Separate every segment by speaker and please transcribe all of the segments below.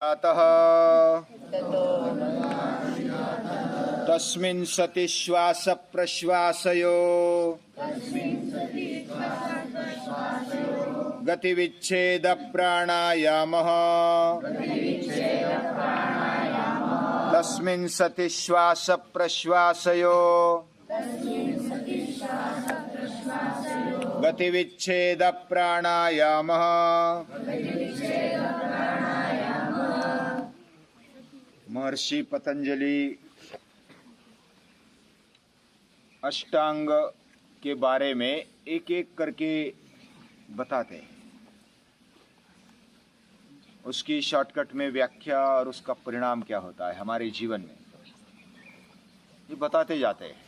Speaker 1: अतः तस्मिन् सति श्वास प्रश्वासयो गतिविच्छेद प्राणायामः तस्मिन् सति श्वास प्रश्वासयो गतिविच्छेद प्राणायामः। महर्षि पतंजलि अष्टांग के बारे में एक एक करके बताते हैं, उसकी शॉर्टकट में व्याख्या और उसका परिणाम क्या होता है हमारे जीवन में, ये बताते जाते हैं।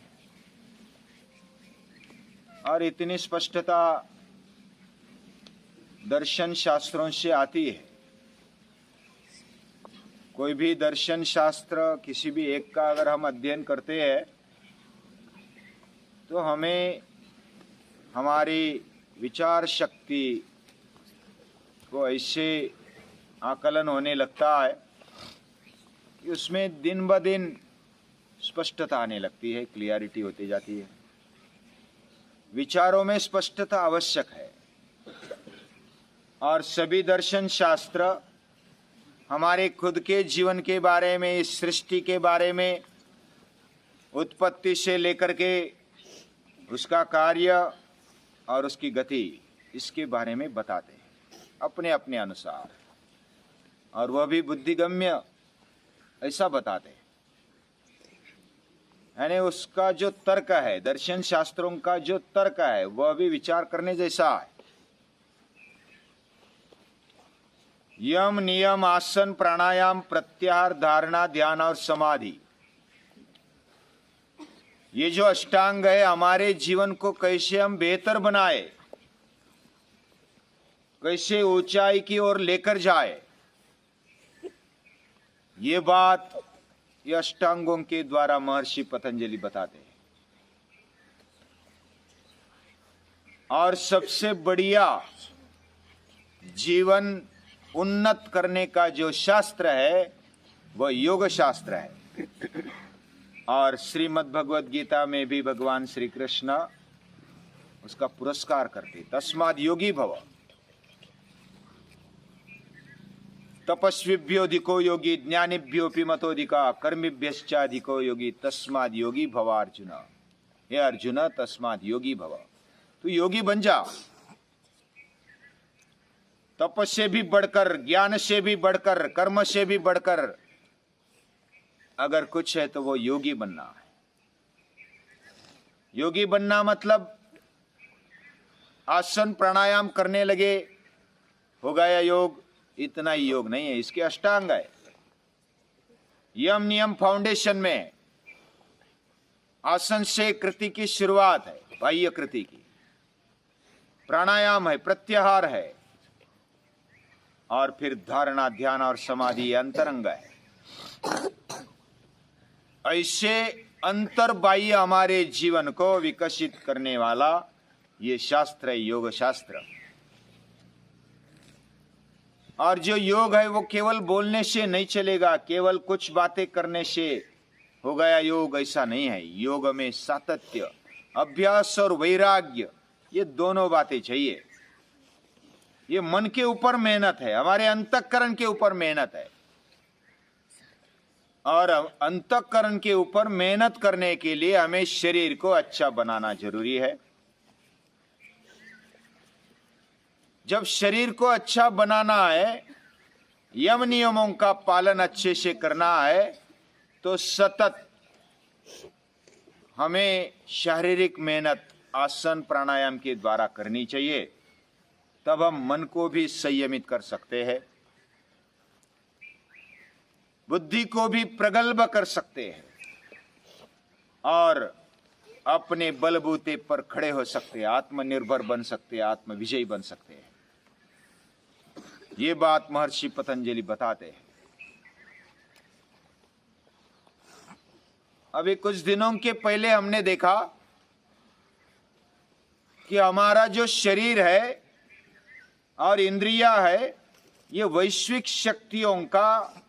Speaker 1: और इतनी स्पष्टता दर्शन शास्त्रों से आती है। कोई भी दर्शन शास्त्र किसी भी एक का अगर हम अध्ययन करते हैं तो हमें हमारी विचार शक्ति को ऐसे आकलन होने लगता है कि उसमें दिन ब दिन स्पष्टता आने लगती है, क्लियरिटी होती जाती है। विचारों में स्पष्टता आवश्यक है और सभी दर्शन शास्त्र हमारे खुद के जीवन के बारे में, इस सृष्टि के बारे में, उत्पत्ति से लेकर के उसका कार्य और उसकी गति, इसके बारे में बताते हैं अपने अपने अनुसार, और वह भी बुद्धिगम्य ऐसा बताते हैं। यानी उसका जो तर्क है, दर्शन शास्त्रों का जो तर्क है, वह भी विचार करने जैसा है। यम, नियम, आसन, प्राणायाम, प्रत्याहार, धारणा, ध्यान और समाधि, ये जो अष्टांग है, हमारे जीवन को कैसे हम बेहतर बनाए, कैसे ऊंचाई की ओर लेकर जाए, ये बात ये अष्टांगों के द्वारा महर्षि पतंजलि बताते हैं। और सबसे बढ़िया जीवन उन्नत करने का जो शास्त्र है वह योग शास्त्र है। और श्रीमद् भगवद गीता में भी भगवान श्री कृष्ण उसका पुरस्कार करते, तस्माद् योगी भव। तपस्विभ्योऽधिको योगी ज्ञानिभ्योऽपि मतोऽधिकः कर्मिभ्यश्चाधिको योगी तस्माद् योगी भव अर्जुन। हे अर्जुन, तस्माद् योगी भव, तू योगी बन जा। तप से भी बढ़कर, ज्ञान से भी बढ़कर, कर्म से भी बढ़कर अगर कुछ है तो वो योगी बनना है। योगी बनना मतलब आसन प्राणायाम करने लगे हो गया योग, इतना ही योग नहीं है, इसके अष्टांग है। यम नियम फाउंडेशन में आसन से कृति की शुरुआत है, बाह्य कृति की, प्राणायाम है, प्रत्याहार है, और फिर धारणा, ध्यान और समाधि अंतरंग है। ऐसे अंतर्बाह्य हमारे जीवन को विकसित करने वाला ये शास्त्र है, योग शास्त्र। और जो योग है वो केवल बोलने से नहीं चलेगा, केवल कुछ बातें करने से हो गया योग, ऐसा नहीं है। योग में सातत्य, अभ्यास और वैराग्य, ये दोनों बातें चाहिए। ये मन के ऊपर मेहनत है, हमारे अंतःकरण के ऊपर मेहनत है। और अंतःकरण के ऊपर मेहनत करने के लिए हमें शरीर को अच्छा बनाना जरूरी है। जब शरीर को अच्छा बनाना है, यम नियमों का पालन अच्छे से करना है, तो सतत हमें शारीरिक मेहनत आसन प्राणायाम के द्वारा करनी चाहिए। तब हम मन को भी संयमित कर सकते हैं, बुद्धि को भी प्रगल्भ कर सकते हैं, और अपने बलबूते पर खड़े हो सकते हैं, आत्मनिर्भर बन सकते हैं, आत्मविजयी बन सकते हैं। ये बात महर्षि पतंजलि बताते हैं। अभी कुछ दिनों के पहले हमने देखा कि हमारा जो शरीर है और इंद्रियां है ये वैश्विक शक्तियों का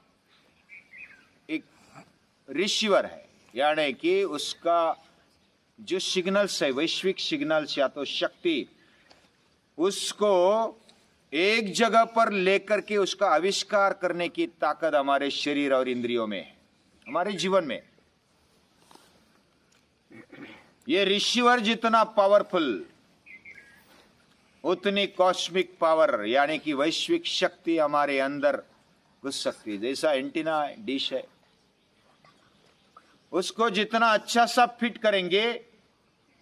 Speaker 1: एक रिसीवर है, यानी कि उसका जो सिग्नल्स है, वैश्विक सिग्नल्स या तो शक्ति, उसको एक जगह पर लेकर के उसका आविष्कार करने की ताकत हमारे शरीर और इंद्रियों में है, हमारे जीवन में। ये रिसीवर जितना पावरफुल, उतनी कॉस्मिक पावर यानी कि वैश्विक शक्ति हमारे अंदर घुस सकती है। जैसा एंटीना है, डिश है, उसको जितना अच्छा सा फिट करेंगे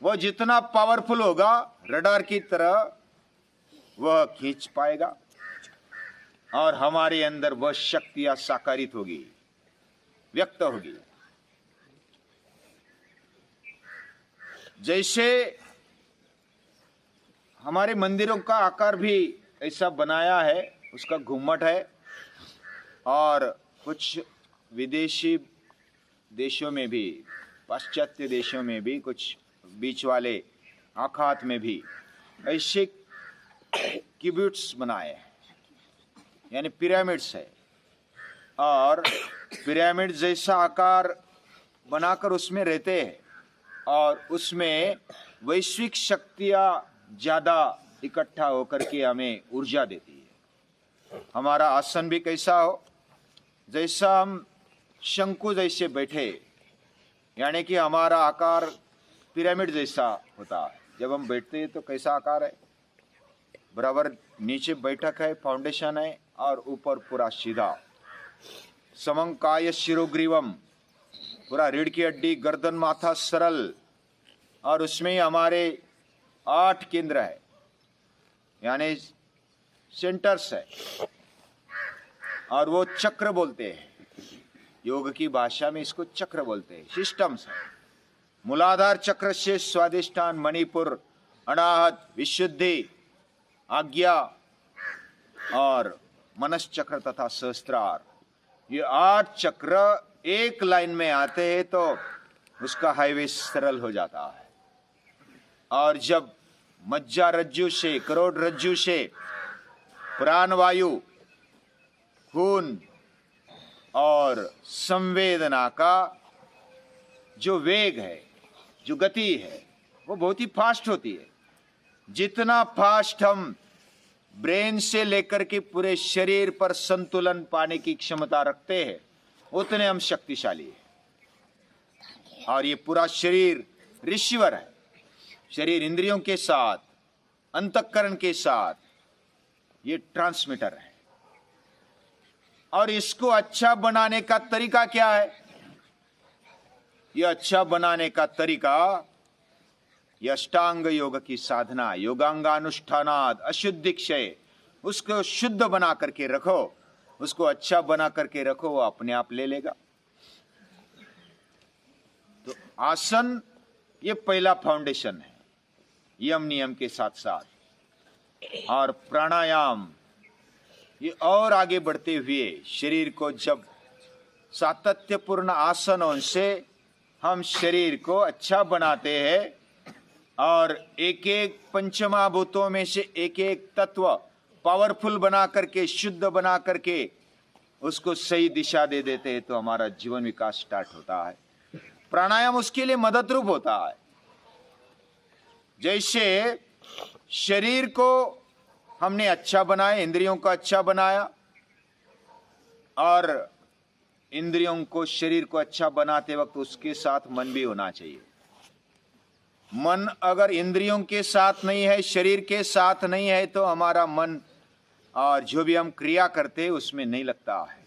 Speaker 1: वो जितना पावरफुल होगा, रडार की तरह वह खींच पाएगा और हमारे अंदर वह शक्तियां साकारित होगी, व्यक्त होगी। जैसे हमारे मंदिरों का आकार भी ऐसा बनाया है, उसका घुम्मट है, और कुछ विदेशी देशों में भी, पाश्चात्य देशों में भी, कुछ बीच वाले आखात में भी ऐसे क्यूबिट्स बनाए हैं, यानी पिरामिड्स है, और पिरामिड जैसा आकार बनाकर उसमें रहते हैं और उसमें वैश्विक शक्तियां ज्यादा इकट्ठा होकर के हमें ऊर्जा देती है। हमारा आसन भी कैसा हो, जैसा हम शंकु जैसे बैठे, यानी कि हमारा आकार पिरामिड जैसा होता है। जब हम बैठते हैं तो कैसा आकार है, बराबर नीचे बैठक है, फाउंडेशन है, और ऊपर पूरा सीधा। समंकाय शिरोग्रीवम, पूरा रीढ़ की हड्डी, गर्दन, माथा सरल, और उसमें ही हमारे 8 केंद्र है, यानी सेंटर्स है, और वो चक्र बोलते हैं, योग की भाषा में इसको चक्र बोलते हैं, सिस्टम्स है। मूलाधार चक्र से स्वादिष्ठान, मणिपुर, अनाहत, विशुद्धि, आज्ञा और मनस चक्र तथा सहस्त्रार, ये 8 चक्र एक लाइन में आते हैं तो उसका हाईवे सरल हो जाता है। और जब मज्जा रज्जु से, करोड़ रज्जु से प्राणवायु, खून और संवेदना का जो वेग है, जो गति है, वो बहुत ही फास्ट होती है। जितना फास्ट हम ब्रेन से लेकर के पूरे शरीर पर संतुलन पाने की क्षमता रखते हैं, उतने हम शक्तिशाली हैं। और ये पूरा शरीर रिसीवर है, शरीर इंद्रियों के साथ, अंतःकरण के साथ ये ट्रांसमीटर है। और इसको अच्छा बनाने का तरीका क्या है? ये अच्छा बनाने का तरीका, ये अष्टांग योग की साधना, योगांगानुष्ठानाद अशुद्धि क्षय, उसको शुद्ध बना करके रखो, उसको अच्छा बना करके रखो, वो अपने आप ले लेगा। तो आसन ये पहला फाउंडेशन है, यम नियम के साथ साथ, और प्राणायाम ये और आगे बढ़ते हुए शरीर को जब सातत्यपूर्ण आसनों से हम शरीर को अच्छा बनाते हैं और एक एक पंचमहाभूतों में से एक एक तत्व पावरफुल बना करके, शुद्ध बना करके उसको सही दिशा दे देते हैं, तो हमारा जीवन विकास स्टार्ट होता है। प्राणायाम उसके लिए मदद रूप होता है। जैसे शरीर को हमने अच्छा बनाया, इंद्रियों को अच्छा बनाया, और इंद्रियों को, शरीर को अच्छा बनाते वक्त उसके साथ मन भी होना चाहिए। मन अगर इंद्रियों के साथ नहीं है, शरीर के साथ नहीं है, तो हमारा मन और जो भी हम क्रिया करते हैं उसमें नहीं लगता है।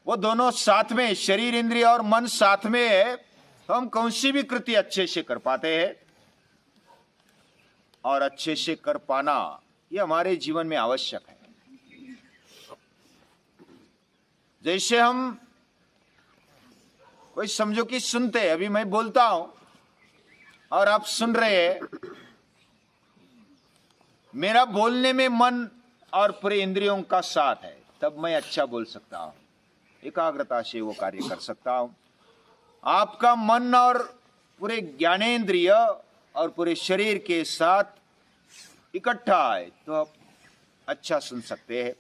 Speaker 1: वो दोनों साथ में, शरीर, इंद्रिय और मन साथ में है, तो हम कौन सी भी कृति अच्छे से कर पाते हैं। और अच्छे से कर पाना ये हमारे जीवन में आवश्यक है। जैसे हम कोई समझो कि सुनते हैं, अभी मैं बोलता हूं और आप सुन रहे हैं, मेरा बोलने में मन और पूरे इंद्रियों का साथ है, तब मैं अच्छा बोल सकता हूं, एकाग्रता से वो कार्य कर सकता हूं। आपका मन और पूरे ज्ञानेंद्रिय और पूरे शरीर के साथ इकट्ठा है तो आप अच्छा सुन सकते हैं,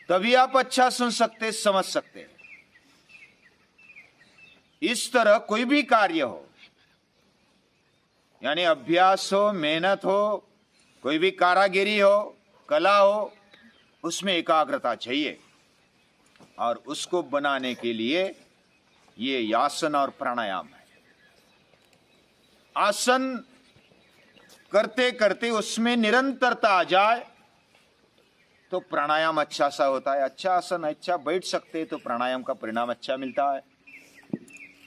Speaker 1: तभी आप अच्छा सुन सकते, समझ सकते हैं। इस तरह कोई भी कार्य हो, यानी अभ्यास हो, मेहनत हो, कोई भी कारागिरी हो, कला हो, उसमें एकाग्रता चाहिए। और उसको बनाने के लिए ये आसन और प्राणायाम है। आसन करते करते उसमें निरंतरता आ जाए तो प्राणायाम अच्छा सा होता है। अच्छा आसन अच्छा बैठ सकते तो प्राणायाम का परिणाम अच्छा मिलता है।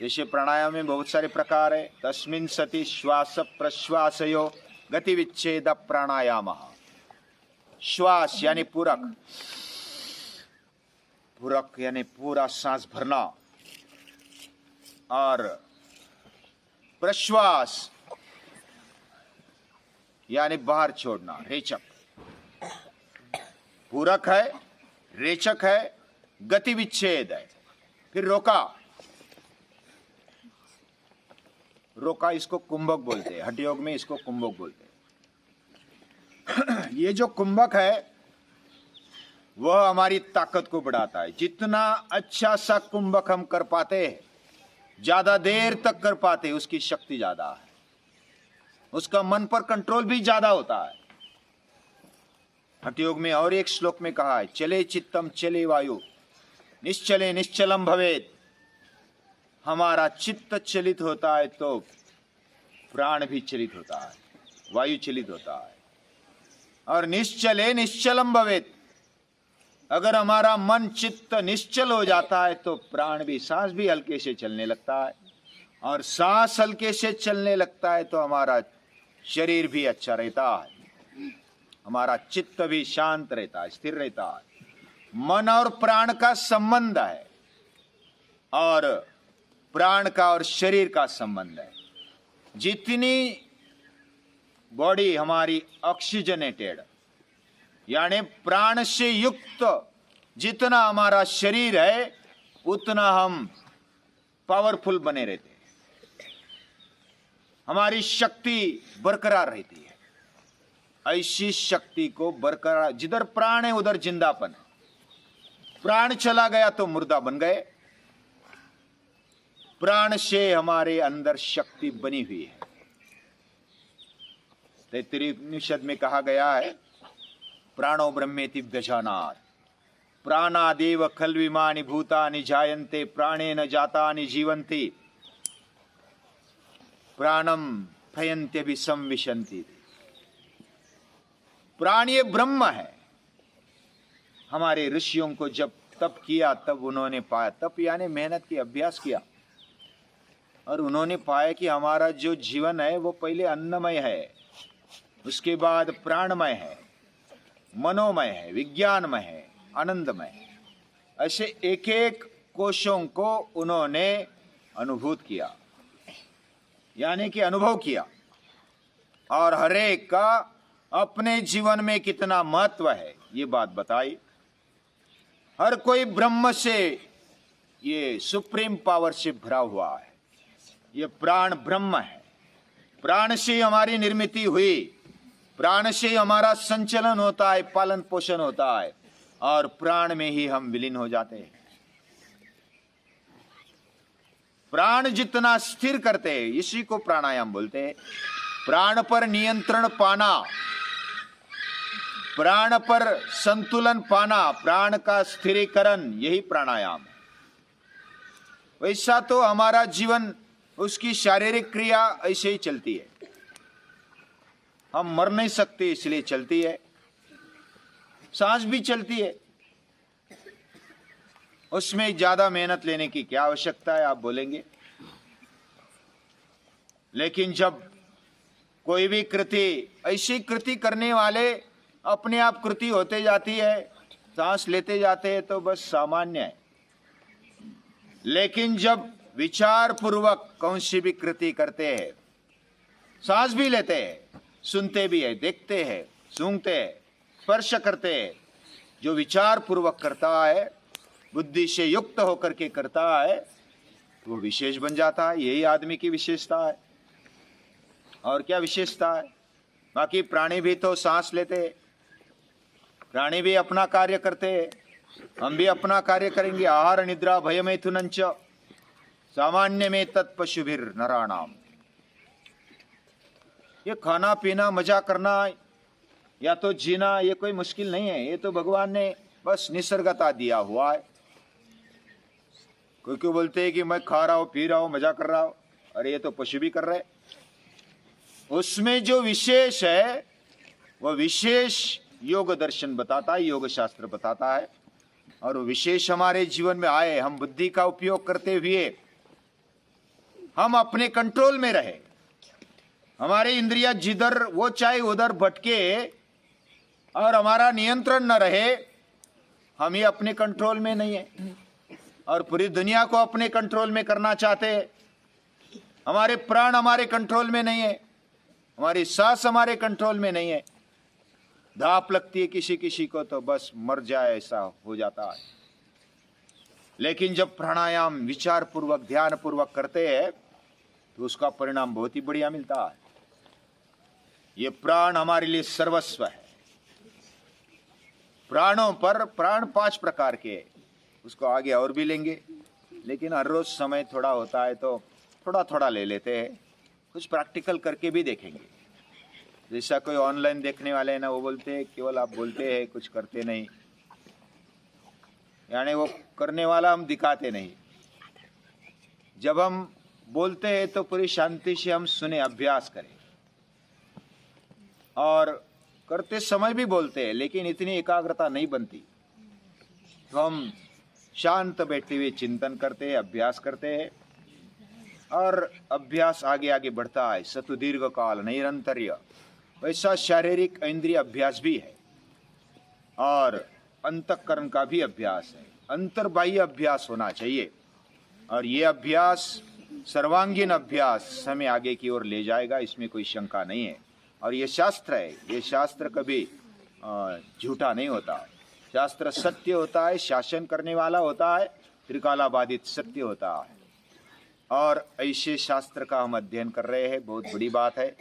Speaker 1: जैसे प्राणायाम में बहुत सारे प्रकार है। तस्मिन् सति श्वास प्रश्वासयो गति विच्छेद प्राणायाम। श्वास यानी पूरक, पूरक यानी पूरा सांस भरना, और प्रश्वास यानी बाहर छोड़ना, रेचक। पूरक है, रेचक है, गति विच्छेद है। फिर रोका, रोका इसको कुंभक बोलते हैं, हठ योग में इसको कुंभक बोलते हैं। ये जो कुंभक है वह हमारी ताकत को बढ़ाता है। जितना अच्छा सा कुंभक हम कर पाते हैं, ज्यादा देर तक कर पाते हैं, उसकी शक्ति ज्यादा है, उसका मन पर कंट्रोल भी ज्यादा होता है। हठ योग में और एक श्लोक में कहा है, चले चित्तम चले वायु निश्चले निश्चलम भवेत। हमारा चित्त चलित होता है तो प्राण भी चलित होता है, वायु चलित होता है। और निश्चले निश्चलम भवेत, अगर हमारा मन चित्त निश्चल हो जाता है तो प्राण भी, सांस भी हल्के से चलने लगता है। और सांस हल्के से चलने लगता है तो हमारा शरीर भी अच्छा रहता है, हमारा चित्त भी शांत रहता है, स्थिर रहता है। मन और प्राण का संबंध है, और प्राण का और शरीर का संबंध है। जितनी बॉडी हमारी ऑक्सीजनेटेड यानी प्राण से युक्त जितना हमारा शरीर है, उतना हम पावरफुल बने रहते हैं, हमारी शक्ति बरकरार रहती है। ऐसी शक्ति को बरकरार, जिधर प्राण है उधर जिंदापन है। प्राण चला गया तो मुर्दा बन गए। प्राण से हमारे अंदर शक्ति बनी हुई है। तैत्तिरीय उपनिषद में कहा गया है, प्राणो ब्रह्मेति व्यजानात् प्राणादेव खल्विमानि भूतानि जायन्ते प्राणेन जातानि जीवन्ति प्राणम भयन्त्यभि संविशन्ति। प्राण ये ब्रह्म है। हमारे ऋषियों को जब तप किया तब उन्होंने पाया, तप यानी मेहनत की, अभ्यास किया, और उन्होंने पाया कि हमारा जो जीवन है वो पहले अन्नमय है, उसके बाद प्राणमय है, मनोमय है, विज्ञानमय है, आनंदमय है। ऐसे एक एक कोशों को उन्होंने अनुभूत किया, यानी कि अनुभव किया, और हर एक का अपने जीवन में कितना महत्व है ये बात बताई। हर कोई ब्रह्म से, ये सुप्रीम पावर से भरा हुआ है। ये प्राण ब्रह्म है। प्राण से हमारी निर्मित हुई, प्राण से हमारा संचलन होता है, पालन पोषण होता है, और प्राण में ही हम विलीन हो जाते हैं। प्राण जितना स्थिर करते हैं, इसी को प्राणायाम बोलते हैं। प्राण पर नियंत्रण पाना, प्राण पर संतुलन पाना, प्राण का स्थिरीकरण, यही प्राणायाम है। वैसा तो हमारा जीवन, उसकी शारीरिक क्रिया ऐसे ही चलती है। हम मर नहीं सकते इसलिए चलती है। सांस भी चलती है, उसमें ज्यादा मेहनत लेने की क्या आवश्यकता है आप बोलेंगे। लेकिन जब कोई भी कृति, ऐसी कृति करने वाले अपने आप कृति होते जाती है, सांस लेते जाते हैं तो बस सामान्य है। लेकिन जब विचार पूर्वक कौन सी भी कृति करते हैं, सांस भी लेते हैं, सुनते भी है, देखते हैं, सूंघते हैं, स्पर्श करते हैं, जो विचार पूर्वक करता है, बुद्धि से युक्त होकर के करता है, वो विशेष बन जाता है। यही आदमी की विशेषता है, और क्या विशेषता है। बाकी प्राणी भी तो सांस लेते हैं, प्राणी भी अपना कार्य करते हैं, हम भी अपना कार्य करेंगे। आहार निद्रा भयमैथुनंच सामान्य में तत्पशुभिर नराणाम। ये खाना पीना मजा करना या तो जीना ये कोई मुश्किल नहीं है, ये तो भगवान ने बस निसर्गता दिया हुआ है। कोई क्यों बोलते हैं कि मैं खा रहा हूं पी रहा हूं मजा कर रहा हूं, अरे ये तो पशु भी कर रहे। उसमें जो विशेष है वह विशेष योग दर्शन बताता है, योग शास्त्र बताता है। और विशेष हमारे जीवन में आए, हम बुद्धि का उपयोग करते हुए हम अपने कंट्रोल में रहे, हमारे इंद्रिया जिधर वो चाहे उधर भटके और हमारा नियंत्रण न रहे। हम ही अपने कंट्रोल में नहीं है और पूरी दुनिया को अपने कंट्रोल में करना चाहते हैं। हमारे प्राण हमारे कंट्रोल में नहीं है, हमारी सांस हमारे कंट्रोल में नहीं है। धाप लगती है किसी किसी को तो बस मर जाए ऐसा हो जाता है। लेकिन जब प्राणायाम विचार पूर्वक ध्यान पूर्वक करते हैं तो उसका परिणाम बहुत ही बढ़िया मिलता है। ये प्राण हमारे लिए सर्वस्व है। प्राणों पर प्राण 5 प्रकार के हैं, उसको आगे और भी लेंगे, लेकिन हर रोज समय थोड़ा होता है तो थोड़ा थोड़ा ले लेते हैं, कुछ प्रैक्टिकल करके भी देखेंगे। जैसा कोई ऑनलाइन देखने वाले हैं ना, वो बोलते हैं केवल आप बोलते हैं कुछ करते नहीं, यानी वो करने वाला हम दिखाते नहीं। जब हम बोलते हैं तो पूरी शांति से हम सुने, अभ्यास करें। और करते समय भी बोलते हैं लेकिन इतनी एकाग्रता नहीं बनती, तो हम शांत बैठते हुए चिंतन करते हैं, अभ्यास करते हैं और अभ्यास आगे आगे बढ़ता है। सतु दीर्घ काल निरंतर्य, वैसा शारीरिक इंद्रिय अभ्यास भी है और अंतःकरण का भी अभ्यास है। अंतर्बाह्य अभ्यास होना चाहिए और ये अभ्यास सर्वांगीण अभ्यास हमें आगे की ओर ले जाएगा, इसमें कोई शंका नहीं है। और ये शास्त्र है, ये शास्त्र कभी झूठा नहीं होता। शास्त्र सत्य होता है, शासन करने वाला होता है, त्रिकालाबाधित सत्य होता है। और ऐसे शास्त्र का हम अध्ययन कर रहे हैं, बहुत बड़ी बात है।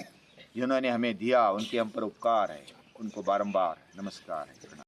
Speaker 1: जिन्होंने हमें दिया उनके हम पर उपकार है, उनको बारंबार नमस्कार है।